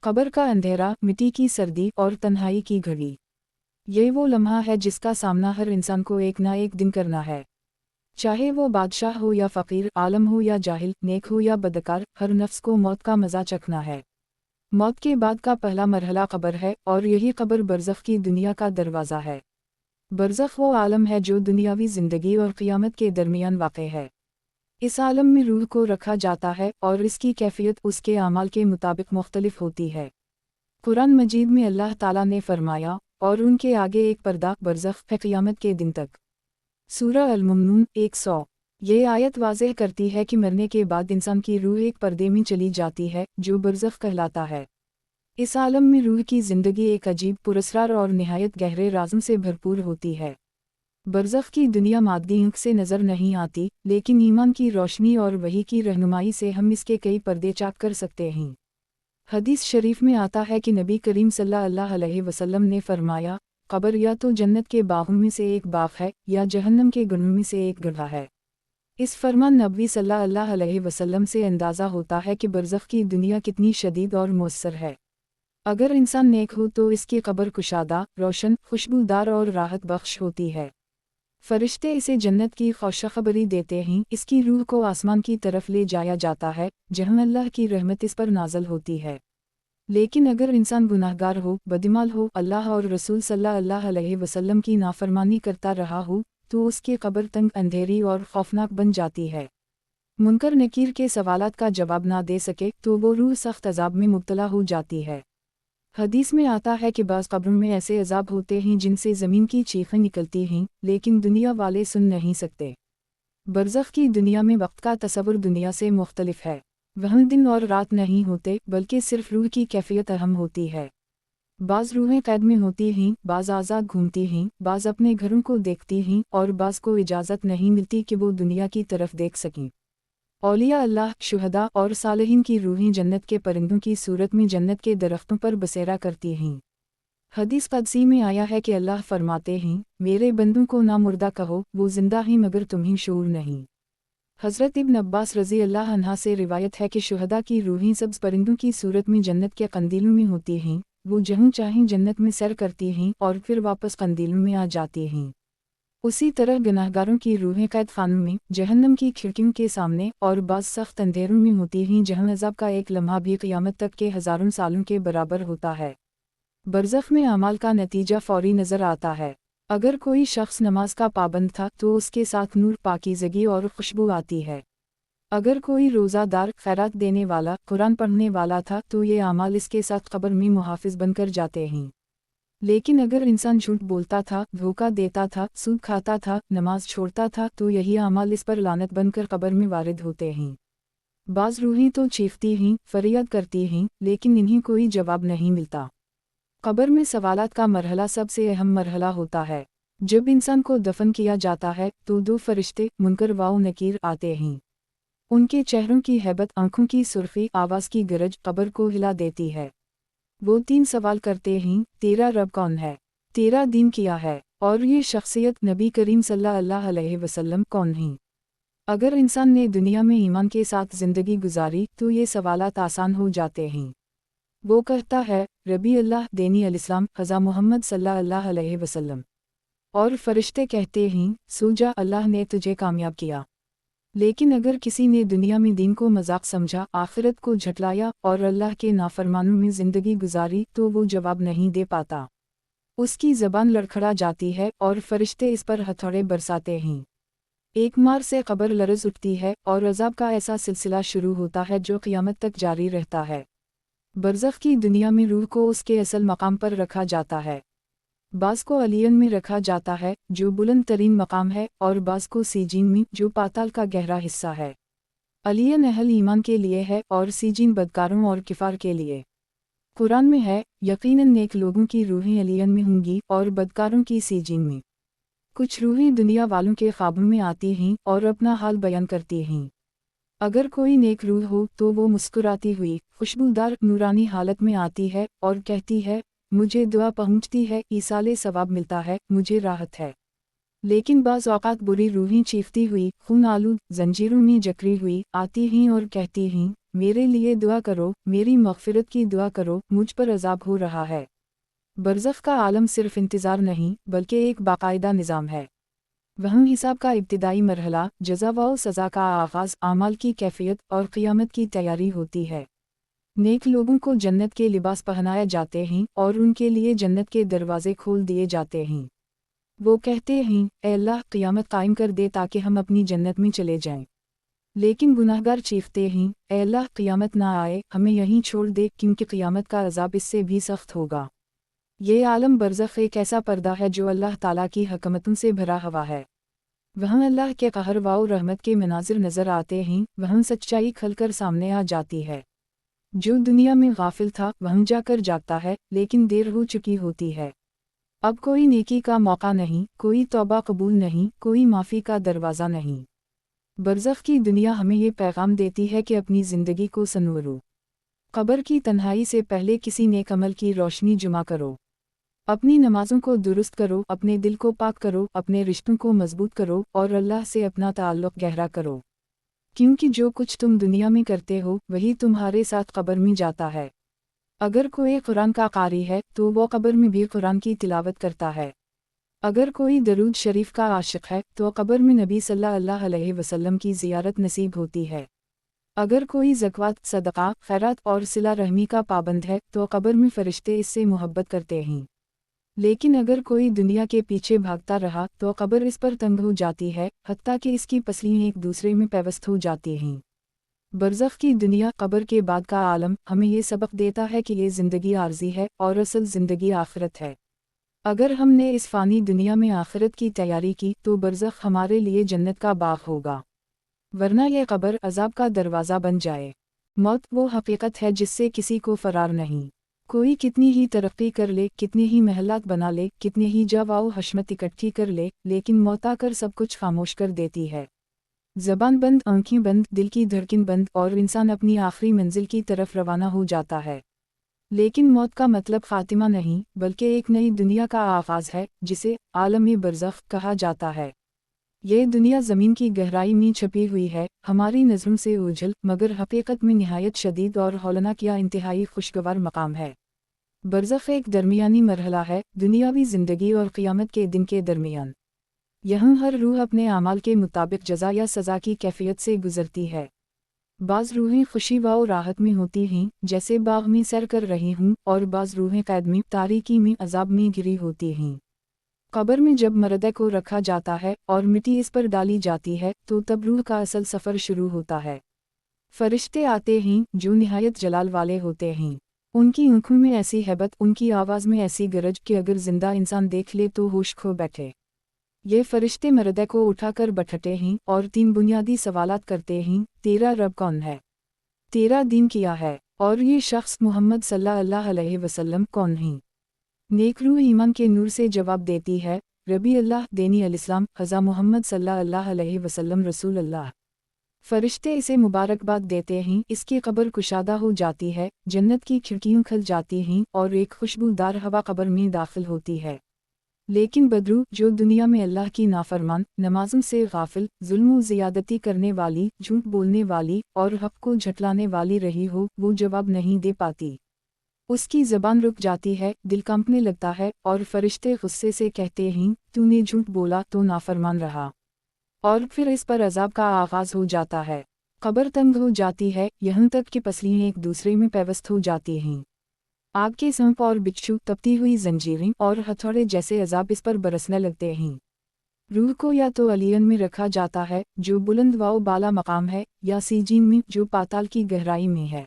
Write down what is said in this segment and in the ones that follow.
कब्र का अंधेरा, मिट्टी की सर्दी और तन्हाई की घड़ी। ये वो लम्हा है जिसका सामना हर इंसान को एक ना एक दिन करना है। चाहे वो बादशाह हो या फ़कीर, आलम हो या जाहिल, नेक हो या बदकार, हर नफ्स को मौत का मज़ा चखना है। मौत के बाद का पहला मरहला कब्र है और यही कब्र बरज़ख की दुनिया का दरवाज़ा है। बरज़ख वो आलम है जो दुनियावी ज़िंदगी और क़ियामत के दरमियान वाक़ है। इस आलम में रूह को रखा जाता है और इसकी कैफ़ियत उसके आमाल के मुताबिक मुख्तलिफ होती है। कुरान मजीद में अल्लाह ताला ने फरमाया, और उनके आगे एक पर्दा बरज़ख है क़ियामत के दिन तक। सूरह अल-मुमनून 100। ये आयत वाज़ेह करती है कि मरने के बाद इंसान की रूह एक पर्दे में चली जाती है जो बरज़ख कहलाता है। इस आलम में रूह की ज़िंदगी एक अजीब, पुरस्रार और निहायत गहरे राज़ों से भरपूर होती है। बरज़ख की दुनिया मादी आँख से नज़र नहीं आती, लेकिन ईमान की रोशनी और वही की रहनुमाई से हम इसके कई पर्दे चाक कर सकते हैं। हदीस शरीफ में आता है कि नबी करीम सल्लल्लाहु अलैहि वसल्लम ने फरमाया, कब्र या तो जन्नत के बागों में से एक बाग है या जहन्नम के गढ़ों में से एक गड्ढा है। इस फरमान नबी सल्लल्लाहु अलैहि वसल्लम से अंदाज़ा होता है कि बरज़ख की दुनिया कितनी शदीद और मुअस्सर है। अगर इंसान नेक हो तो इसकी कब्र कुशादा, रोशन, खुशबूदार और राहत बख्श होती है। फरिश्ते इसे जन्नत की खुशखबरी देते हैं, इसकी रूह को आसमान की तरफ ले जाया जाता है, जहाँ अल्लाह की रहमत इस पर नाज़िल होती है। लेकिन अगर इंसान गुनाहगार हो, बदईमान हो, अल्लाह और रसूल सल्लल्लाहु अलैहि वसल्लम की नाफरमानी करता रहा हो, तो उसकी कब्र तंग, अंधेरी और खौफनाक बन जाती है। मुनकर नकीर के सवालात का जवाब ना दे सके तो वो रूह सख्त अजाब में मुब्तला हो जाती है। हदीस में आता है कि बाज़ कब्रों में ऐसे अजाब होते हैं जिनसे ज़मीन की चीखें निकलती हैं, लेकिन दुनिया वाले सुन नहीं सकते। बरज़ख की दुनिया में वक्त का तसव्वुर दुनिया से मुख्तलिफ है। वहाँ दिन और रात नहीं होते, बल्कि सिर्फ रूह की कैफियत अहम होती है। बाज़ रूहें कैद में होती हैं, बाज़ आज़ाद घूमती हैं, बाज़ अपने घरों को देखती हैं और बाज़ को इजाज़त नहीं मिलती कि वो दुनिया की तरफ देख सकें। औलिया अल्लाह, शुहदा और सालिहीन की रूहें जन्नत के परिंदों की सूरत में जन्नत के दरख्तों पर बसेरा करती हैं। हदीस क़ुदसी में आया है कि अल्लाह फरमाते हैं, मेरे बंदों को ना मुर्दा कहो, वो जिंदा हैं मगर तुम्हें शऊर नहीं। हज़रत इब्न अब्बास रज़ी अल्लाह अन्हा से रिवायत है कि शुहदा की रूहें सब्ज़ परिंदों की सूरत में जन्नत के कंदीलों में होती हैं, वो जहाँ चाहें जन्नत में सैर करती हैं और फिर वापस कंदीलों में आ जाती हैं। उसी तरह गुनाहगारों की रूहें कैद खानों में, जहन्नम की खिड़कियों के सामने और बाज़ सख्त अंधेरों में होती हैं जहाँ अज़ाब का एक लम्हा भी क़ियामत तक के हज़ारों सालों के बराबर होता है। बरज़ख में अमाल का नतीजा फ़ौरी नज़र आता है। अगर कोई शख्स नमाज का पाबंद था तो उसके साथ नूर, पाकीज़गी और खुशबू आती है। अगर कोई रोज़ादार, खैरात देने वाला, कुरान पढ़ने वाला था तो ये अमाल इसके साथ कब्र में मुहाफ़िज़ बनकर जाते हैं। लेकिन अगर इंसान झूठ बोलता था, धोखा देता था, सूद खाता था, नमाज छोड़ता था तो यही अमाल इस पर लानत बनकर कब्र में वारिद होते हैं। बाज़ रूहें तो चीखती हैं, फरियाद करती हैं, लेकिन इन्हें कोई जवाब नहीं मिलता। कब्र में सवालात का मरहला सबसे अहम मरहला होता है। जब इंसान को दफन किया जाता है तो दो फरिश्ते, मुनकर व नकीर, आते हैं। उनके चेहरों की हैबत, आंखों की सुर्खी, आवाज़ की गरज कब्र को हिला देती है। वो 3 सवाल करते हैं, तेरा रब कौन है? तेरा दीन क्या है? और ये शख्सियत नबी करीम सल्लल्लाहु अलैहि वसल्लम कौन हैं? अगर इंसान ने दुनिया में ईमान के साथ ज़िंदगी गुजारी तो ये सवालात आसान हो जाते हैं। वो कहता है, रबी अल्लाह, देनी अल-इस्लाम, ख़ज़ा मोहम्मद सल्लल्लाहु अलैहि वसल्लम। और फरिश्ते कहते हैं, सो जा, अल्लाह ने तुझे कामयाब किया। लेकिन अगर किसी ने दुनिया में दीन को मजाक समझा, आखिरत को झटलाया और अल्लाह के नाफरमानों में ज़िंदगी गुजारी तो वो जवाब नहीं दे पाता। उसकी ज़बान लड़खड़ा जाती है और फरिश्ते इस पर हथौड़े बरसाते हैं। एक मार से कब्र लरज़ उठती है और अज़ाब का ऐसा सिलसिला शुरू होता है जो क़ियामत तक जारी रहता है। बरज़ख की दुनिया में रूह को उसके असल मकाम पर रखा जाता है। बाज़ को अलियन में रखा जाता है, जो बुलंद तरीन मकाम है, और बाज़ को सीजीन में, जो पाताल का गहरा हिस्सा है। अलियन अहल ईमान के लिए है और सीजीन बदकारों और किफ़ार के लिए। कुरान में है, यकीनन नेक लोगों की रूहें अलियन में होंगी और बदकारों की सीजीन में। कुछ रूहें दुनिया वालों के ख्वाबों में आती हैं और अपना हाल बयान करती हैं। अगर कोई नेक रूह हो तो वो मुस्कुराती हुई, खुशबूदार, नूरानी हालत में आती है और कहती है, मुझे दुआ पहुंचती है, ईसाले सवाब मिलता है, मुझे राहत है। लेकिन बाज़ औक़ात बुरी रूहें चीखती हुई, खून आलूद, जंजीरों में जकड़ी हुई, आती हैं और कहती हैं, میرے لیے دعا کرو، میری مغفرت کی دعا کرو، مجھ پر عذاب ہو رہا ہے۔ برزخ کا عالم صرف انتظار نہیں بلکہ ایک باقاعدہ نظام ہے۔ وہاں حساب کا ابتدائی مرحلہ، جزا و سزا کا آغاز، اعمال کی کیفیت اور قیامت کی تیاری ہوتی ہے۔ نیک لوگوں کو جنت کے لباس پہنائے جاتے ہیں اور ان کے لیے جنت کے دروازے کھول دیے جاتے ہیں۔ وہ کہتے ہیں، اے اللہ، قیامت قائم کر دے تاکہ ہم اپنی جنت میں چلے جائیں۔ لیکن گناہگار چیختے ہیں، اے اللہ، قیامت نہ آئے، ہمیں یہیں چھوڑ دے کیونکہ قیامت کا عذاب اس سے بھی سخت ہوگا۔ یہ عالم برزخ ایک ایسا پردہ ہے جو اللہ تعالیٰ کی حکمتوں سے بھرا ہوا ہے۔ وہاں اللہ کے قہر و رحمت کے مناظر نظر آتے ہیں، وہاں سچائی کھل کر سامنے آ جاتی ہے۔ جو دنیا میں غافل تھا وہاں جا کر جاگتا ہے، لیکن دیر ہو چکی ہوتی ہے۔ اب کوئی نیکی کا موقع نہیں، کوئی توبہ قبول نہیں، کوئی معافی کا دروازہ نہیں۔ برزخ کی دنیا ہمیں یہ پیغام دیتی ہے کہ اپنی زندگی کو سنورو۔ قبر کی تنہائی سے پہلے کسی نیک عمل کی روشنی جمع کرو۔ اپنی نمازوں کو درست کرو، اپنے دل کو پاک کرو، اپنے رشتوں کو مضبوط کرو اور اللہ سے اپنا تعلق گہرا کرو۔ کیونکہ جو کچھ تم دنیا میں کرتے ہو وہی تمہارے ساتھ قبر میں جاتا ہے۔ اگر کوئی قرآن کا قاری ہے تو وہ قبر میں بھی قرآن کی تلاوت کرتا ہے۔ اگر کوئی درود شریف کا عاشق ہے تو قبر میں نبی صلی اللہ علیہ وسلم کی زیارت نصیب ہوتی ہے۔ اگر کوئی زکوٰۃ، صدقہ، خیرات اور صلہ رحمی کا پابند ہے تو قبر میں فرشتے اس سے محبت کرتے ہیں۔ لیکن اگر کوئی دنیا کے پیچھے بھاگتا رہا تو قبر اس پر تنگ ہو جاتی ہے، حتیٰ کہ اس کی پسلیاں ایک دوسرے میں پیوست ہو جاتی ہیں۔ برزخ کی دنیا، قبر کے بعد کا عالم، ہمیں یہ سبق دیتا ہے کہ یہ زندگی عارضی ہے اور اصل زندگی آخرت ہے۔ اگر ہم نے اس فانی دنیا میں آخرت کی تیاری کی تو برزخ ہمارے لیے جنت کا باغ ہوگا، ورنہ یہ قبر عذاب کا دروازہ بن جائے۔ موت وہ حقیقت ہے جس سے کسی کو فرار نہیں۔ کوئی کتنی ہی ترقی کر لے، کتنی ہی محلات بنا لے، کتنی ہی جاہ و حشمت اکٹھی کر لے، لیکن موت آ کر سب کچھ خاموش کر دیتی ہے۔ زبان بند، آنکھیں بند، دل کی دھڑکن بند اور انسان اپنی آخری منزل کی طرف روانہ ہو جاتا ہے۔ لیکن موت کا مطلب خاتمہ نہیں بلکہ ایک نئی دنیا کا آغاز ہے جسے عالم برزخ کہا جاتا ہے۔ یہ دنیا زمین کی گہرائی میں چھپی ہوئی ہے، ہماری نظروں سے اوجھل، مگر حقیقت میں نہایت شدید اور ہولناک یا انتہائی خوشگوار مقام ہے۔ برزخ ایک درمیانی مرحلہ ہے، دنیاوی زندگی اور قیامت کے دن کے درمیان۔ یہاں ہر روح اپنے اعمال کے مطابق جزا یا سزا کی کیفیت سے گزرتی ہے۔ بعض روحیں خوشی و راحت میں ہوتی ہیں، جیسے باغ میں سیر کر رہی ہوں، اور بعض روحیں قید میں، تاریکی میں، عذاب میں گھری ہوتی ہیں۔ قبر میں جب مردے کو رکھا جاتا ہے اور مٹی اس پر ڈالی جاتی ہے تو تب روح کا اصل سفر شروع ہوتا ہے۔ فرشتے آتے ہیں جو نہایت جلال والے ہوتے ہیں۔ ان کی آنکھوں میں ایسی ہیبت، ان کی آواز میں ایسی گرج کہ اگر زندہ انسان دیکھ لے تو ہوش کھو بیٹھے۔ یہ فرشتے مردے کو اٹھا کر بٹھتے ہیں اور 3 بنیادی سوالات کرتے ہیں: تیرا رب کون ہے؟ تیرا دین کیا ہے؟ اور یہ شخص محمد صلی اللہ علیہ وسلم کون ہیں؟ نیک روح ایمان کے نور سے جواب دیتی ہے: ربی اللہ، دینی الاسلام، خزا محمد صلی اللہ علیہ وسلم رسول اللہ۔ فرشتے اسے مبارکباد دیتے ہیں، اس کی قبر کشادہ ہو جاتی ہے، جنت کی کھڑکیاں کھل جاتی ہیں اور ایک خوشبودار ہوا قبر میں داخل ہوتی ہے۔ لیکن بدرو، جو دنیا میں اللہ کی نافرمان، نمازوں سے غافل، ظلم و زیادتی کرنے والی، جھوٹ بولنے والی اور حق کو جھٹلانے والی رہی ہو، وہ جواب نہیں دے پاتی۔ اس کی زبان رک جاتی ہے، دل کانپنے لگتا ہے اور فرشتے غصے سے کہتے ہیں، تو نے جھوٹ بولا تو نافرمان رہا۔ اور پھر اس پر عذاب کا آغاز ہو جاتا ہے۔ قبر تنگ ہو جاتی ہے، یہاں تک کہ پسلیاں ایک دوسرے میں پیوست ہو جاتی ہیں۔ آگ کے سانپ اور بچھو، تپتی ہوئی زنجیریں اور ہتھوڑے جیسے عذاب اس پر برسنے لگتے ہیں۔ روح کو یا تو علیین میں رکھا جاتا ہے جو بلند و بالا مقام ہے، یا سیجین میں جو پاتال کی گہرائی میں ہے۔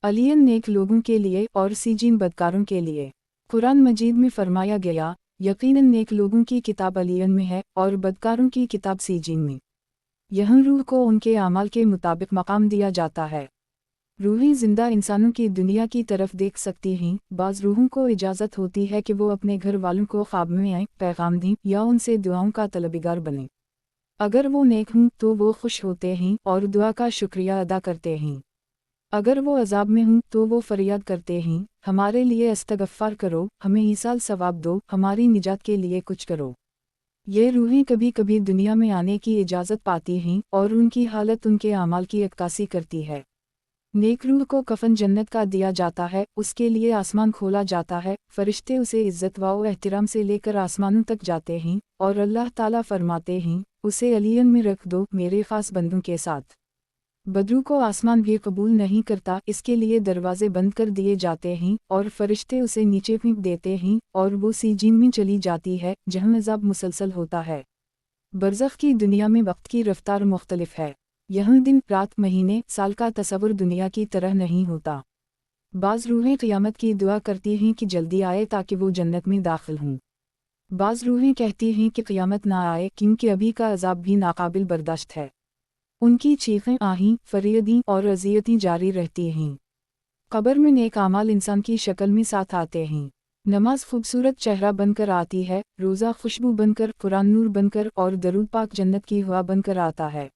علیین نیک لوگوں کے لیے اور سیجین بدکاروں کے لیے۔ قرآن مجید میں فرمایا گیا، یقیناً نیک لوگوں کی کتاب علیین میں ہے اور بدکاروں کی کتاب سیجین میں۔ یہاں روح کو ان کے اعمال کے مطابق مقام دیا جاتا ہے۔ روحیں زندہ انسانوں کی دنیا کی طرف دیکھ سکتی ہیں، بعض روحوں کو اجازت ہوتی ہے کہ وہ اپنے گھر والوں کو خواب میں آئیں، پیغام دیں یا ان سے دعاؤں کا طلبگار بنیں۔ اگر وہ نیک ہوں تو وہ خوش ہوتے ہیں اور دعا کا شکریہ ادا کرتے ہیں۔ اگر وہ عذاب میں ہوں تو وہ فریاد کرتے ہیں، ہمارے لیے استغفار کرو، ہمیں ایصال ثواب دو، ہماری نجات کے لیے کچھ کرو۔ یہ روحیں کبھی کبھی دنیا میں آنے کی اجازت پاتی ہیں اور ان کی حالت ان کے اعمال کی عکاسی کرتی ہے۔ नेक रूह को कफन जन्नत का दिया जाता है, उसके लिए आसमान खोला जाता है, फरिश्ते उसे इज्जत व एहतराम से लेकर आसमानों तक जाते हैं, और अल्लाह ताला फरमाते हैं, उसे अलियन में रख दो मेरे खास बंदों के साथ। बदरू को आसमान भी कबूल नहीं करता, इसके लिए दरवाजे बंद कर दिए जाते हैं, और फरिश्ते उसे नीचे फेंक देते हैं, और वो सीजीन में चली जाती है, जहाँ अज़ाब मुसलसल होता है। बरज़ख की दुनिया में वक्त की रफ्तार मुख्तलिफ है। यहाँ दिन, रात, महीने, साल का तसव्वुर दुनिया की तरह नहीं होता। बाज़ रूहें क़यामत की दुआ करती हैं कि जल्दी आए ताकि वो जन्नत में दाखिल हों। बाज़ रूहें कहती हैं कि क़यामत ना आए क्योंकि अभी का अज़ाब भी नाकाबिल बर्दाश्त है। उनकी चीखें, आहीं, फरियादें और अज़ियतें जारी रहती हैं। कब्र में नेक आमाल इंसान की शक्ल में साथ आते हैं। नमाज खूबसूरत चेहरा बनकर आती है, रोज़ा खुशबू बनकर, कुरान नूर बनकर और दरूद पाक जन्नत की हवा बनकर आता है।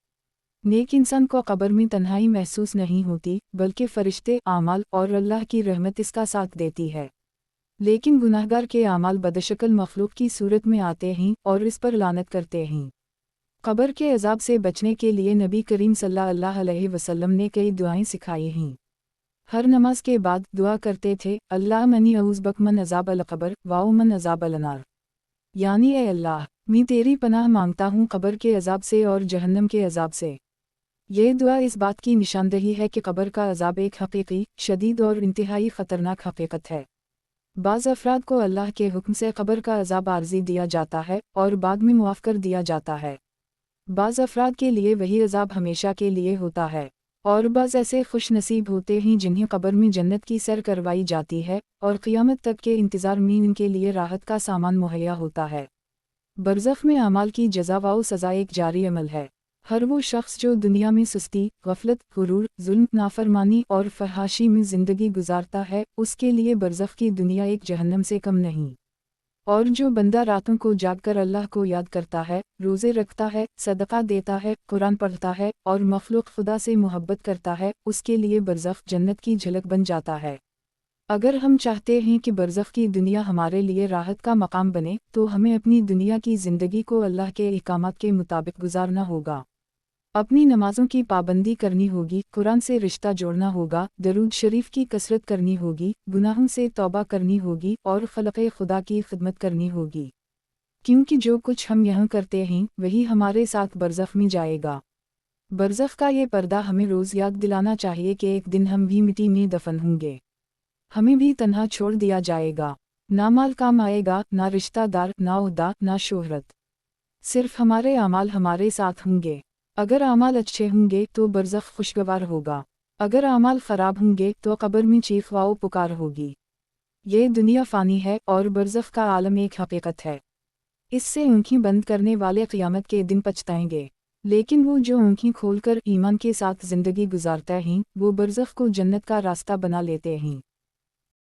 नेक इंसान को कब्र में तन्हाई महसूस नहीं होती, बल्कि फरिश्ते, आमाल और अल्लाह की रहमत इसका साथ देती है। लेकिन गुनाहगार के आमाल बदशक्ल मखलूक की सूरत में आते हैं और इस पर लानत करते हैं। कब्र के अज़ाब से बचने के लिए नबी करीम सल्लल्लाहु अलैहि वसल्लम ने कई दुआएं सिखाई हैं। हर नमाज के बाद दुआ करते थे, अल्लाह मनी अऊज़ बक मन अज़ाब अल क़ब्र वाओ मन अज़ाब अल नार, यानी ए अल्लाह, मैं तेरी पनाह मांगता हूँ कब्र के अज़ाब से और जहन्नम के अज़ाब से। ये दुआ इस बात की निशानदही है कि कब्र का अज़ाब एक हकीकी, शदीद और इंतहाई ख़तरनाक हकीकत है। बाज़ अफ़राद को अल्लाह के हुक्म से कब्र का अज़ाब आर्ज़ी दिया जाता है और बाद में मुआफ़ कर दिया जाता है। बाज़ अफ़राद के लिए वही अज़ाब हमेशा के लिए होता है, और बाज़ ऐसे खुश नसीब होते हैं जिन्हें कब्र में जन्नत की सैर करवाई जाती है और क़यामत तक के इंतज़ार में इनके लिए राहत का सामान मुहैया होता है। बरज़ख में अमाल की जज़ा व सज़ा एक जारी अमल है। हर वो शख्स जो दुनिया में सुस्ती, गफलत, गुरूर, जुल्म, नाफरमानी और फहाशी में ज़िंदगी गुजारता है, उसके लिए बरज़ख की दुनिया एक जहन्नम से कम नहीं। और जो बंदा रातों को जागकर अल्लाह को याद करता है, रोज़े रखता है, सदका देता है, कुरान पढ़ता है और मखलूक खुदा से मोहब्बत करता है, उसके लिए बरज़ख जन्नत की झलक बन जाता है। अगर हम चाहते हैं कि बरज़ख की दुनिया हमारे लिए राहत का मकाम बने, तो हमें अपनी दुनिया की ज़िंदगी को अल्लाह के अहकामात के मुताबिक गुजारना होगा। अपनी नमाज़ों की पाबंदी करनी होगी, कुरान से रिश्ता जोड़ना होगा, दरूद शरीफ की कसरत करनी होगी, गुनाहों से तौबा करनी होगी और खलक़े खुदा की खिदमत करनी होगी। क्योंकि जो कुछ हम यहाँ करते हैं, वही हमारे साथ बरज़ख में जाएगा। बरज़ख का ये पर्दा हमें रोज़ याद दिलाना चाहिए कि एक दिन हम भी मिट्टी में दफन होंगे। हमें भी तन्हा छोड़ दिया जाएगा। ना माल काम आएगा, ना रिश्तेदार, ना ओहदा, ना शोहरत। सिर्फ हमारे आमाल हमारे साथ होंगे। अगर आमाल अच्छे होंगे तो बरज़ख खुशगवार होगा, अगर आमाल ख़राब होंगे तो कब्र में चीख वाओ पुकार होगी। ये दुनिया फ़ानी है और बरज़ख का आलम एक हकीकत है। इससे आँखें बंद करने वाले क़यामत के दिन पछताएंगे, लेकिन वो जो आँखें खोलकर ईमान के साथ ज़िंदगी गुजारते हैं, वो बरज़ख को जन्नत का रास्ता बना लेते हैं।